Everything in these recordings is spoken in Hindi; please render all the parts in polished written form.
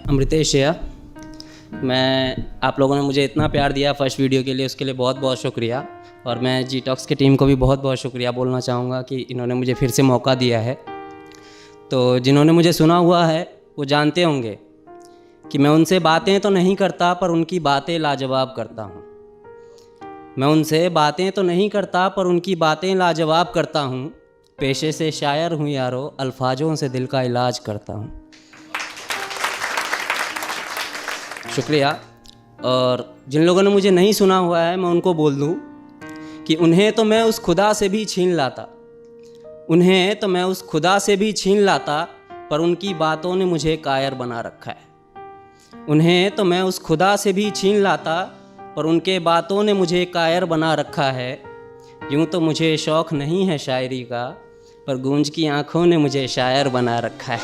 अमृतेश या मैं आप लोगों ने मुझे इतना प्यार दिया फर्स्ट वीडियो के लिए, उसके लिए बहुत बहुत शुक्रिया। और मैं जी टॉक्स की टीम को भी बहुत बहुत शुक्रिया बोलना चाहूँगा कि इन्होंने मुझे फिर से मौका दिया है। तो जिन्होंने मुझे सुना हुआ है वो जानते होंगे कि मैं उनसे बातें तो नहीं करता पर उनकी बातें लाजवाब करता हूँ। मैं उनसे बातें तो नहीं करता पर उनकी बातें लाजवाब करता हूँ। पेशे से शायर हूँ यारो, अल्फाजों से दिल का इलाज करता हूँ। शुक्रिया। और जिन लोगों ने मुझे नहीं सुना हुआ है मैं उनको बोल दूँ कि उन्हें तो मैं उस खुदा से भी छीन लाता, उन्हें तो मैं उस खुदा से भी छीन लाता, पर उनकी बातों ने मुझे कायर बना रखा है। उन्हें तो मैं उस खुदा से भी छीन लाता, पर उनके बातों ने मुझे कायर बना रखा है। यूँ तो मुझे शौक़ नहीं है शायरी का, पर गूंज की आँखों ने मुझे शायर बना रखा है।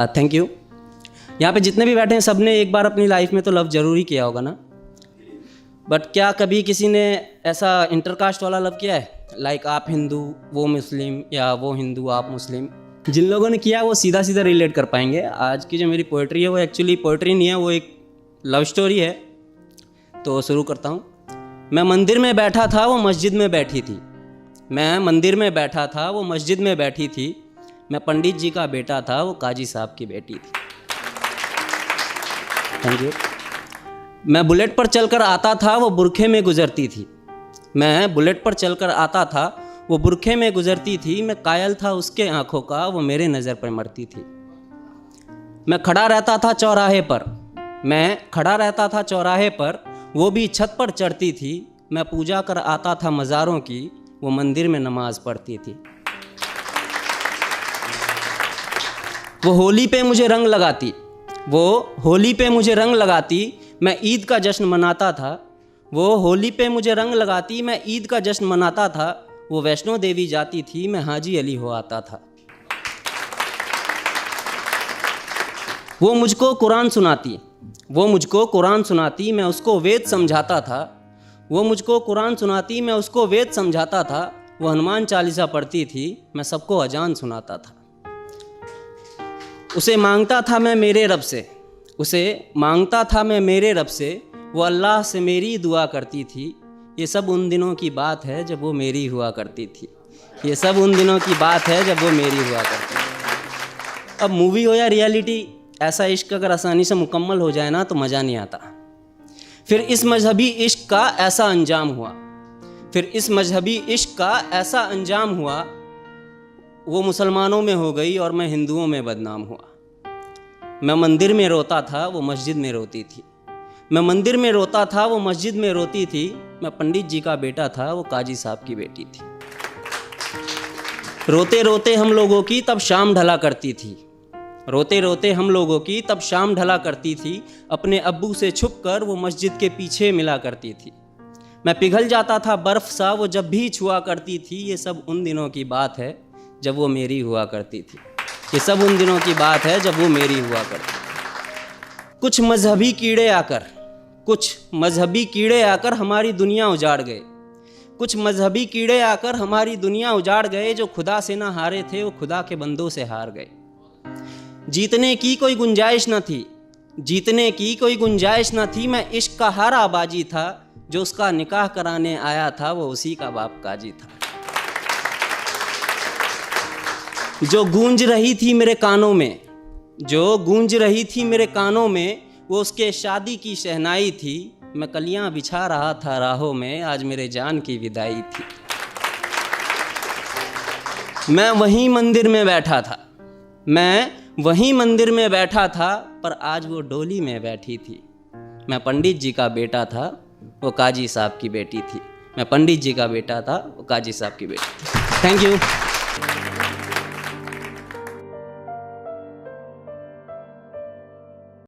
Thank you. यहाँ पे जितने भी बैठे हैं सब ने एक बार अपनी लाइफ में तो लव ज़रूर ही किया होगा ना, बट क्या कभी किसी ने ऐसा इंटरकास्ट वाला लव किया है? लाइक आप हिंदू वो मुस्लिम, या वो हिंदू आप मुस्लिम। जिन लोगों ने किया वो सीधा सीधा रिलेट कर पाएंगे। आज की जो मेरी पोइट्री है वो एक्चुअली पोइट्री नहीं है, वो एक लव स्टोरी है। तो शुरू करता हूँ। मैं मंदिर में बैठा था वो मस्जिद में बैठी थी, मैं मंदिर में बैठा था वो मस्जिद में बैठी थी। मैं पंडित जी का बेटा था वो काजी साहब की बेटी थी। Thank you. मैं बुलेट पर चलकर आता था वो बुरखे में गुजरती थी, मैं बुलेट पर चलकर आता था वो बुरखे में गुजरती थी। मैं कायल था उसके आंखों का, वो मेरे नज़र पर मरती थी। मैं खड़ा रहता था चौराहे पर, मैं खड़ा रहता था चौराहे पर, वो भी छत पर चढ़ती थी। मैं पूजा कर आता था मज़ारों की, वो मंदिर में नमाज पढ़ती थी। वो होली पे मुझे रंग लगाती, वो होली पे मुझे रंग लगाती। मैं ईद का जश्न मनाता था, वो होली पे मुझे रंग लगाती। मैं ईद का जश्न मनाता था। वो वैष्णो देवी जाती थी, मैं हाजी अली हो आता था। वो मुझको कुरान सुनाती, वो मुझको कुरान सुनाती। मैं उसको वेद समझाता था, वो मुझको कुरान सुनाती। मैं उसको वेद समझाता था। वो हनुमान चालीसा पढ़ती थी, मैं सबको अजान सुनाता था। उसे मांगता था मैं मेरे रब से, उसे मांगता था मैं मेरे रब से। वो अल्लाह से मेरी दुआ करती थी। ये सब उन दिनों की बात है जब वो मेरी हुआ करती थी। ये सब उन दिनों की बात है जब वो मेरी हुआ करती थी। अब मूवी हो या रियलिटी, ऐसा इश्क अगर आसानी से मुकम्मल हो जाए ना तो मज़ा नहीं आता। फिर इस मजहबी इश्क का ऐसा अंजाम हुआ, फिर इस मजहबी इश्क का ऐसा अंजाम हुआ। वो मुसलमानों में हो गई और मैं हिंदुओं में बदनाम हुआ। मैं मंदिर में रोता था वो मस्जिद में रोती थी, मैं मंदिर में रोता था वो मस्जिद में रोती थी। मैं पंडित जी का बेटा था वो काजी साहब की बेटी थी। रोते रोते हम लोगों की तब शाम ढला करती थी, रोते रोते हम लोगों की तब शाम ढला करती थी। अपने अब्बू से छुपकर वो मस्जिद के पीछे मिला करती थी। मैं पिघल जाता था बर्फ़ सा वो जब भी छुआ करती थी। ये सब उन दिनों की बात है जब वो मेरी हुआ करती थी। ये सब उन दिनों की बात है जब वो मेरी हुआ करती थी। कुछ मजहबी कीड़े आकर, कुछ मजहबी कीड़े आकर हमारी दुनिया उजाड़ गए। कुछ मजहबी कीड़े आकर हमारी दुनिया उजाड़ गए। जो खुदा से ना हारे थे वो खुदा के बंदों से हार गए। जीतने की कोई गुंजाइश न थी, जीतने की कोई गुंजाइश न थी। मैं इश्क का हारा बाजी था, जो उसका निकाह कराने आया था वो उसी का बाप काजी था। जो गूंज रही थी मेरे कानों में, जो गूंज रही थी मेरे कानों में, वो उसके शादी की शहनाई थी। मैं कलियां बिछा रहा था राहों में, आज मेरे जान की विदाई थी। मैं वहीं मंदिर में बैठा था, मैं वहीं मंदिर में बैठा था, पर आज वो डोली में बैठी थी। मैं पंडित जी का बेटा था वो काजी साहब की बेटी थी। मैं पंडित जी का बेटा था वो काजी साहब की बेटी थी। Thank you.